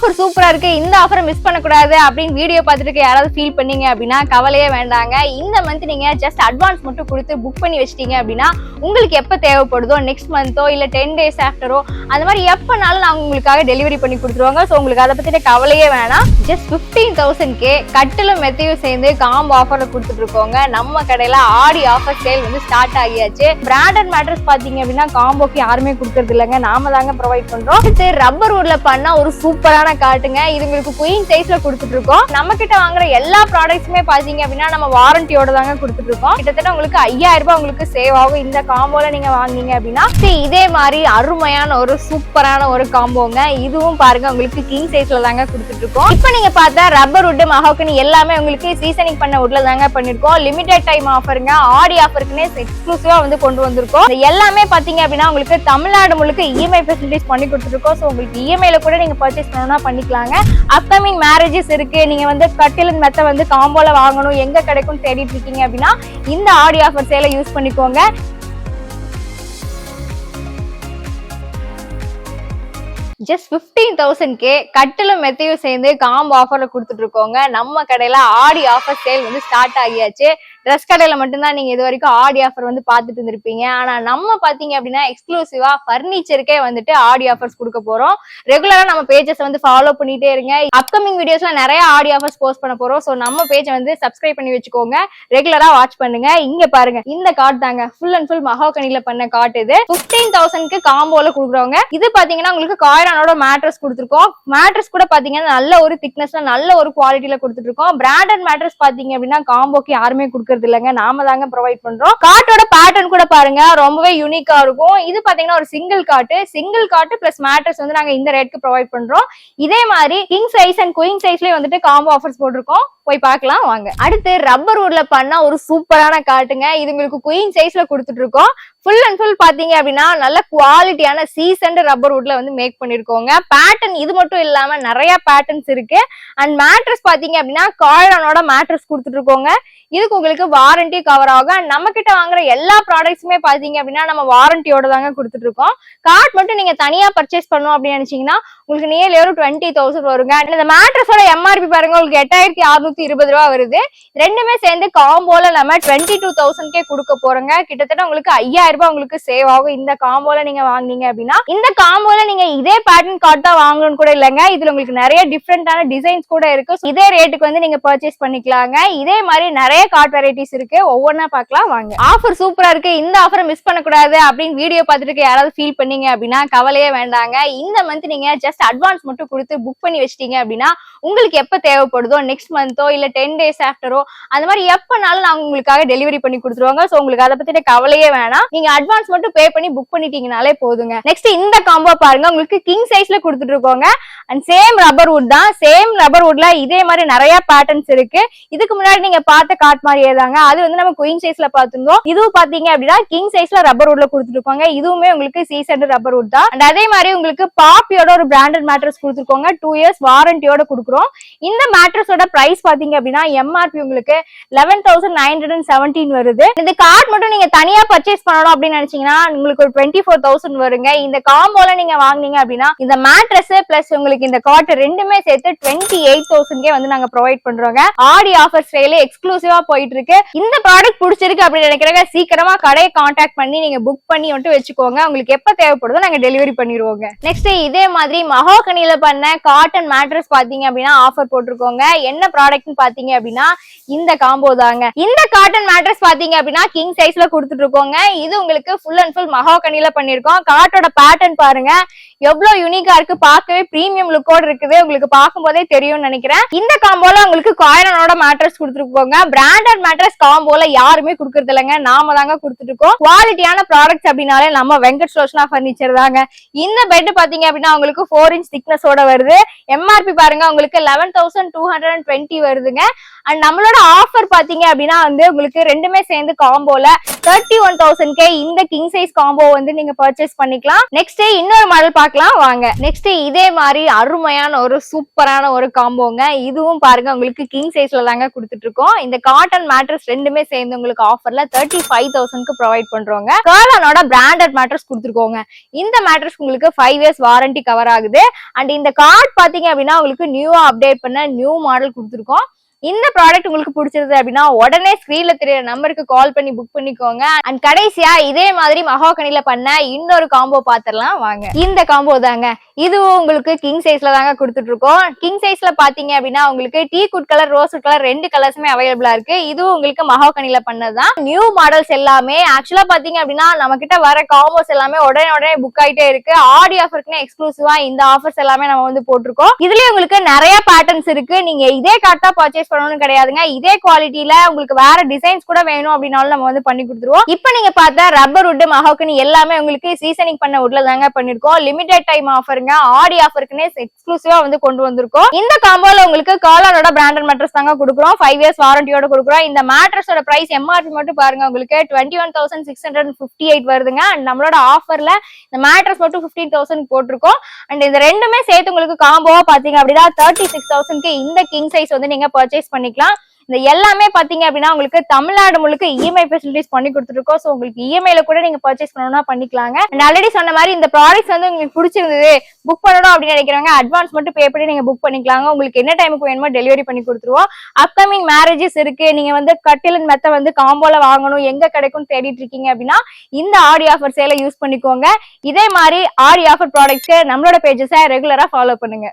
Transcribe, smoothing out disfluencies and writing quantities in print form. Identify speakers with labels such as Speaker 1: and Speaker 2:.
Speaker 1: Offer சூப்பரா இருக்கு, இந்த ஆஃபரை மிஸ் பண்ணக்கூடாது அப்படின்னு வீடியோ பார்த்துட்டு யாராவது ஃபீல் பண்ணீங்க அப்படின்னா கவலையே வேண்டாங்க. இந்த மந்த் நீங்க ஜஸ்ட் அட்வான்ஸ் மட்டும் கொடுத்து புக் பண்ணி வச்சிட்டீங்க அப்படின்னா உங்களுக்கு எப்ப தேவைப்படுதோ நெக்ஸ்ட் மந்தோ இல்ல 10 days ஆஃப்டரோ அந்த மாதிரி எப்பனாலும் நாங்க உங்களுக்காக டெலிவரி பண்ணி கொடுத்துருவாங்க. ஸோ உங்களுக்கு அதை பத்தின கவலையே வேணாம். ஜஸ்ட் 15,000 கட்டிலும் மெத்தையும் சேர்ந்து காம்போ ஆஃபர்ல கொடுத்துட்டு இருக்கோங்க. நம்ம கடையில ஆடி ஆஃபர் சேல் வந்து ஸ்டார்ட் ஆகியாச்சு. பிராண்டட் மேட்ரஸ் பாத்தீங்க அப்படின்னா காம்போக்கு யாருமே கொடுக்கறது இல்லைங்க, நாம தாங்க ப்ரொவைட் பண்றோம். ரப்பர் வுட்ல பண்ணா ஒரு சூப்பரான காட்டுங்க. இது உங்களுக்கு குயின் சைஸ்ல கொடுத்துட்டு இருக்கோம். நம்ம கிட்ட வாங்குற எல்லா ப்ராடக்ட்ஸுமே பாத்தீங்க அப்படின்னா நம்ம வாரண்டியோட தாங்க கொடுத்துட்டு இருக்கோம். கிட்டத்தட்ட உங்களுக்கு 5,000 ரூபாய் உங்களுக்கு சேவ் ஆகும் இந்த காம்போல நீங்க வாங்குனீங்க அப்படின்னா. இதே மாதிரி அருமையான ஒரு சூப்பரான ஒரு காம்போங்க. இதுவும் பாருங்க உங்களுக்கு கிங் சைஸ்ல தாங்க கொடுத்துட்டு இருக்கோம். இப்ப நீங்க பார்த்தா ரப்பர் வுட் மஹோகனி எல்லாமே உங்களுக்கு சீசனிங் பண்ண வுட்ல தாங்க பண்ணிருக்கோம். லிமிடெட் டைம் ஆஃபருங்க, ஆடி ஆஃபருக்குன்னு எக்ஸ்க்ளூசிவா வந்து கொண்டு வந்திருக்கோம். எல்லாமே பாத்தீங்க அப்படின்னா உங்களுக்கு தமிழ்நாடு முழுக்க இஎம்ஐ ஃபெசிலிட்டிஸ் பண்ணி கொடுத்துருக்கோம். ஸோ உங்களுக்கு இஎம்ஐல கூட நீங்க பர்ச்சேஸ் பண்ணணும்னா பண்ணிக்கலாங்க. அப்கமிங் மேரேஜஸ் இருக்கு, நீங்க வந்து கட்டில் மெத்த வந்து காம்போல வாங்கணும், எங்க கிடைக்கும் தேடிட்டு இருக்கீங்க அப்படின்னா இந்த ஆடி ஆஃபர் சேலை யூஸ் பண்ணிக்கோங்க. ஜஸ்ட் 15,000 கட்டிலும் மெத்தையும் சேர்ந்து காம்போ ஆஃபர்ல கொடுத்துட்டு இருக்கோங்க. நம்ம கடையில ஆடி ஆஃபர் சேல் வந்து ஸ்டார்ட் ஆகியாச்சு. ட்ரெஸ் கடையில மட்டும்தான் நீங்க இது வரைக்கும் ஆடி ஆஃபர் வந்து பார்த்துட்டு இருந்திருப்பீங்க. ஆனா நம்ம பாத்தீங்க அப்படின்னா எக்ஸ்க்ளூசிவா பர்னிச்சருக்கே வந்துட்டு ஆடி ஆஃபர்ஸ் கொடுக்க போறோம். ரெகுலரா நம்ம பேஜஸ் வந்து ஃபாலோ பண்ணிட்டே இருங்க. அப்கமிங் வீடியோஸ்ல நிறைய ஆடி ஆஃபர்ஸ் போஸ்ட் பண்ண போறோம். ஸோ நம்ம பேஜை வந்து சப்ஸ்கிரைப் பண்ணி வச்சுக்கோங்க, ரெகுலரா வாட்ச் பண்ணுங்க. இங்க பாருங்க, இந்த காட் தாங்க ஃபுல் அண்ட் ஃபுல் மஹோகனில பண்ண காட். இது 15,000 காம்போல கொடுக்குறவங்க. இது பாத்தீங்கன்னா உங்களுக்கு காயரானோட மேட்ரஸ் கொடுத்துருக்கோம். மேட்ரஸ் கூட பாத்தீங்கன்னா நல்ல ஒரு திக்னஸ்ல நல்ல ஒரு குவாலிட்டியில கொடுத்துட்டு இருக்கோம். பிராண்டட் மேட்ரஸ் பாத்தீங்க அப்படின்னா காம்போக்கு யாருமே கொடுக்க இல்லங்க, நாம தாங்க ப்ரொவைட் பண்றோம். காட்டோட பேட்டர்ன் கூட பாருங்க ரொம்பவே யூனிக்கா இருக்கும். இது பாத்தீங்கன்னா ஒரு சிங்கிள் காட்டு பிளஸ் மேட்ரஸ் வந்து நாங்க இந்த ரேட்க்கு ப்ரொவைட் பண்றோம். இதே மாதிரி கிங் சைஸ் அண்ட் குயின் சைஸ்லயே வந்துட்டு காம்போ ஆஃபர்ஸ் போட்டிருக்கோம், போய் பார்க்கலாம் வாங்க. அடுத்து ரப்பர் வுட்ல பண்ணா ஒரு சூப்பரான காட்டுங்க. இது உங்களுக்கு குயின் சைஸ்ல கொடுத்துட்டு இருக்கோம். ஃபுல் அண்ட் ஃபுல் பாத்தீங்க அப்படின்னா நல்ல குவாலிட்டியான சீசன்ட் ரப்பர் வுட்ல வந்து மேக் பண்ணிருக்கோங்க. பேட்டர்ன் இது மட்டும் இல்லாம நிறைய பேட்டர்ன்ஸ் இருக்கு. அண்ட் மேட்ரஸ் பாத்தீங்க அப்படின்னா காயரானோட மேட்ரஸ் கொடுத்துட்டு இருக்கோங்க. இதுக்கு உங்களுக்கு வாரண்டி கவர் ஆகும். அண்ட் நம்ம கிட்ட வாங்குற எல்லா ப்ராடக்ட்ஸுமே பாத்தீங்க அப்படின்னா நம்ம வாரண்டியோட தாங்க கொடுத்துட்டு இருக்கோம். கார்ட் மட்டும் நீங்க தனியா பர்ச்சேஸ் பண்ணணும் அப்படின்னு நினைச்சீங்கன்னா உங்களுக்கு நியர்லி ஒரு 20,000 வருங்க. இந்த மேட்ரஸோட எம்ஆர்பி பாருங்க உங்களுக்கு 8,620 ரூபாய் வருது. ரெண்டுமே சேர்ந்து காம்போல நம்ம 22,000 கொடுக்க போறோங்க. கிட்டத்தட்ட உங்களுக்கு 5,000 ரூபாய் உங்களுக்கு சேவ் ஆகும் இந்த காம்போல நீங்க வாங்குனீங்க அப்படின்னா. இந்த காம்போல நீங்க இதே பேட்டர்ன் கார்ட் தான் வாங்கணும்னு கூட இல்லைங்க, இதுல உங்களுக்கு நிறைய டிஃப்ரெண்டான டிசைன்ஸ் கூட இருக்கு. இதே ரேட்டுக்கு வந்து நீங்க பர்ச்சேஸ் பண்ணிக்கலாங்க. இதே மாதிரி நிறைய கார்ட் வெரைட்டிஸ் இருக்கு, ஒவ்வொன்னா பார்க்கலாம் வாங்க. ஆஃபர் சூப்பரா இருக்கு, இந்த ஆஃபரை மிஸ் பண்ணக்கூடாது அப்படின்னு வீடியோ பார்த்துட்டு யாராவது ஃபீல் பண்ணீங்க அப்படின்னா கவலையே வேண்டாங்க. இந்த மந்த் நீங்க ஜஸ்ட் அட்வான்ஸ் மட்டும் கொடுத்து புக் பண்ணி வச்சிட்டீங்க அப்படின்னா உங்களுக்கு எப்ப தேவைப்படுதோ நெக்ஸ்ட் மந்தோ இல்ல 10 days ஆஃப்டரோ அந்த மாதிரி எப்பனாலும் நாங்க உங்களுக்காக டெலிவரி பண்ணி கொடுத்துருவாங்க. சோ உங்களுக்கு அதை பத்தின கவலையே வேணாம். நீங்க அட்வான்ஸ் மட்டும் பே பண்ணி புக் பண்ணிட்டீங்கனாலே போதுங்க. நெக்ஸ்ட் இந்த காம்போ பாருங்க, உங்களுக்கு கிங் சைஸ்ல கொடுத்துட்டு இருக்கோங்க. அண்ட் சேம் ரப்பர் வுட் தான். சேம் ரப்பர் வுட்ல இதே மாதிரி நிறைய பேட்டர்ன்ஸ் இருக்கு. இதுக்கு முன்னாடி நீங்க பார்த்த காட் மாதிரியே தாங்க, அது வந்து நம்ம குயின் சைஸ்ல பார்த்திருந்தோம். இதுவும் பாத்தீங்க அப்படின்னா கிங் சைஸ்ல ரப்பர் வுட்ல கொடுத்துட்டு இருக்காங்க. இதுவுமே உங்களுக்கு சீசன்ட் ரப்பர் வுட் தான். அண்ட் அதே மாதிரி உங்களுக்கு பாப்பியோட ஒரு பிராண்டட் மேட்ரஸ் கொடுத்துருக்கோங்க. 2 years வாரண்டியோட கொடுக்குறோம். இந்த மேட்ரஸோட பிரைஸ் பாத்தீங்க அப்படின்னா எம்ஆர்பி உங்களுக்கு 11,917 வருது. இந்த கார்ட் மட்டும் நீங்க தனியா பர்ச்சேஸ் பண்ணணும் அப்படின்னு நினைச்சீங்கன்னா உங்களுக்கு ஒரு 24,000 வருங்க. இந்த காம்போல நீங்க வாங்குனீங்க அப்படின்னா இந்த மேட்ரஸ் பிளஸ் உங்களுக்கு இந்த கார்ட் ரெண்டுமே சேர்த்து 28,000 வந்து நாங்க ப்ரொவைட் பண்றோங்க. ஆடி ஆஃபர் சேல் எக்ஸ்க்ளூசிவா போயிட்டு இருக்கு. இந்த ப்ராடக்ட் பிடிச்சிருக்கு அப்படின்னு நினைக்கிறவங்க சீக்கிரமா கடையை கான்டாக்ட் பண்ணி நீங்க புக் பண்ணி வந்துட்டு வச்சுக்கோங்க. உங்களுக்கு எப்ப தேவைப்படுதோ நாங்க டெலிவரி பண்ணிடுவோங்க. நெக்ஸ்ட் இதே மாதிரி மஹோகனில பண்ண காட்டன் மேட்ரஸ் பாத்தீங்க அப்படின்னா ஆஃபர் போட்டிருக்கோங்க. என்ன ப்ராடக்ட்னு பாத்தீங்க அப்படின்னா இந்த காம்போ தாங்க. இந்த காட்டன் மேட்ரஸ் பாத்தீங்க அப்படின்னா கிங் சைஸ்ல கொடுத்துட்டு இருக்கோங்க. இது உங்களுக்கு ஃபுல் அண்ட் ஃபுல் மஹோகனில பண்ணிருக்கோம். காட்டோட பேட்டர்ன் பாருங்க எவ்வளவு யூனிக்கா இருக்கு, பார்க்கவே பிரீமியம் லுக்கோட இருக்குது. உங்களுக்கு பார்க்கும் போதே தெரியும்னு நினைக்கிறேன். இந்த காம்போல உங்களுக்கு காயரானோட மேட்ரஸ் கொடுத்துருக்கோங்க. பிராண்டட் மேட்ரஸ் காம்போல யாருமே கொடுக்கறது இல்லைங்க, நாம தாங்க கொடுத்துட்டு இருக்கோம். குவாலிட்டியான ப்ராடக்ட்ஸ் அப்படின்னாலே நம்ம வெங்கட் ரோஷனா பர்னிச்சர் தாங்க. இந்த பெட் பாத்தீங்க அப்படின்னா உங்களுக்கு 4 inch திக்னஸோட வருது. எம்ஆர்பி பாருங்க உங்களுக்கு 11,220 வருதுங்க. அண்ட் நம்மளோட ஆஃபர் பாத்தீங்க அப்படின்னா வந்து உங்களுக்கு ரெண்டுமே சேர்ந்து காம்போல 31,000 இந்த கிங் சைஸ் காம்போ வந்து நீங்க பர்ச்சேஸ் பண்ணிக்கலாம். நெக்ஸ்ட் இன்னொரு மாடல் பார்க்க பார்க்கலாம் வாங்க. நெக்ஸ்ட் இதே மாதிரி அருமையான ஒரு சூப்பரான ஒரு காம்போங்க. இதுவும் பாருங்க உங்களுக்கு கிங் சைஸ்ல தாங்க கொடுத்துட்டு இருக்கோம். இந்த காட்டன் மேட்ரஸ் ரெண்டுமே சேர்ந்து உங்களுக்கு ஆஃபர்ல 35,000க்கு ப்ரொவைட் பண்றோங்க. கர்லானோட பிராண்டட் மேட்ரஸ் கொடுத்துருக்கோங்க. இந்த மேட்ரஸ் உங்களுக்கு 5 இயர்ஸ் வாரண்டி கவர் ஆகுது. அண்ட் இந்த கார்ட் பாத்தீங்க அப்படின்னா உங்களுக்கு நியூவா அப்டேட் பண்ண நியூ மாடல் கொடுத்துருக்கோம். இந்த ப்ராடக்ட் உங்களுக்கு பிடிச்சிருது அப்படின்னா உடனே ஸ்கிரீன்ல தெரியற நம்பருக்கு கால் பண்ணி புக் பண்ணிக்கோங்க. அண்ட் கடைசியா இதே மாதிரி மஹோகனில பண்ண இன்னொரு காம்போ பாத்திரலாம் வாங்க. இந்த காம்போ தாங்க, இதுவும் உங்களுக்கு கிங் சைஸ்ல தாங்க கொடுத்துட்டு இருக்கோம். கிங் சைஸ்ல பாத்தீங்க அப்படின்னா உங்களுக்கு tea good colour, rose colour ரெண்டு கலர்ஸுமே அவைலபிளா இருக்கு. இதுவும் உங்களுக்கு மஹோகனில பண்ணதுதான். நியூ மாடல்ஸ் எல்லாமே ஆக்சுவலா பாத்தீங்க அப்படின்னா நம்ம கிட்ட வர காம்போஸ் எல்லாமே உடனே புக் ஆயிட்டே இருக்கு. ஆடி ஆஃபருக்கு எக்ஸ்க்ளூசிவா இந்த ஆஃபர்ஸ் எல்லாமே நம்ம வந்து போட்டிருக்கோம். இதுலயே உங்களுக்கு நிறைய பேட்டர்ன்ஸ் இருக்கு. நீங்க இதே கார்ட்டா பர்ச்சேஸ் பண்ணணும்னு கிடையாதுங்க. இதே குவாலிட்டியில உங்களுக்கு வேற டிசைன்ஸ் கூட வேணும் அப்படின்னாலும் நம்ம வந்து பண்ணி கொடுத்துருவோம். இப்ப நீங்க பார்த்தா ரப்பர் வுட், மஹோகனி எல்லாமே உங்களுக்கு சீசனிங் பண்ண வுட்ல தாங்க பண்ணிருக்கோம். லிமிடெட் டைம் ஆஃபருங்க, ஆடி ஆஃபருக்குன்னு எக்ஸ்க்ளூசிவா வந்து கொண்டு வந்திருக்கோம். இந்த காம்போல உங்களுக்கு கர்லானோட பிராண்டட் மேட்ரஸ் தாங்க கொடுக்குறோம். 5 இயர்ஸ் வாரண்டியோட கொடுக்குறோம். இந்த மேட்ரஸோட பிரைஸ் எம்ஆர்பி மட்டும் பாருங்க உங்களுக்கு 21,658 வருதுங்க. அண்ட் நம்மளோட ஆஃபர்ல இந்த மேட்ரஸ் மட்டும் 15,000 போட்டிருக்கோம். அண்ட் இந்த ரெண்டுமே சேர்த்து உங்களுக்கு காம்போவா பாத்தீங்க அப்படின்னா 36,000க்கு இந்த கிங் சைஸ் வந்து நீங்க பர்ச்சேஸ் பண்ணிக்கலாம். இந்த எல்லாமே பாத்தீங்க அப்படின்னா உங்களுக்கு தமிழ்நாடு முழுக்க இஎம்ஐ ஃபெசிலிட்டிஸ் பண்ணி கொடுத்துருக்கோம். ஸோ உங்களுக்கு இஎம்ஐல கூட நீங்க பர்ச்சேஸ் பண்ணணும்னா பண்ணிக்கலாங்க. ஆல்ரெடி சொன்ன மாதிரி இந்த ப்ராடக்ட்ஸ் வந்து உங்களுக்கு பிடிச்சிருந்தது, புக் பண்ணணும் அப்படின்னு நினைக்கிறவங்க அட்வான்ஸ் மட்டும் பே பண்ணி நீங்க புக் பண்ணிக்கலாங்க. உங்களுக்கு என்ன டைமுக்கு வேணுமோ டெலிவரி பண்ணி கொடுத்துருவோம். அப்கமிங் மேரேஜஸ் இருக்கு, நீங்க வந்து கட்டில் மெத்த வந்து காம்போல வாங்கணும், எங்க கிடைக்கும் தேடிட்டு இருக்கீங்க அப்படின்னா இந்த ஆடி ஆஃபர் சேலை யூஸ் பண்ணிக்கோங்க. இதே மாதிரி ஆடி ஆஃபர் ப்ராடக்ட்ஸ்க்கு நம்மளோட பேஜஸை ரெகுலரா ஃபாலோ பண்ணுங்க.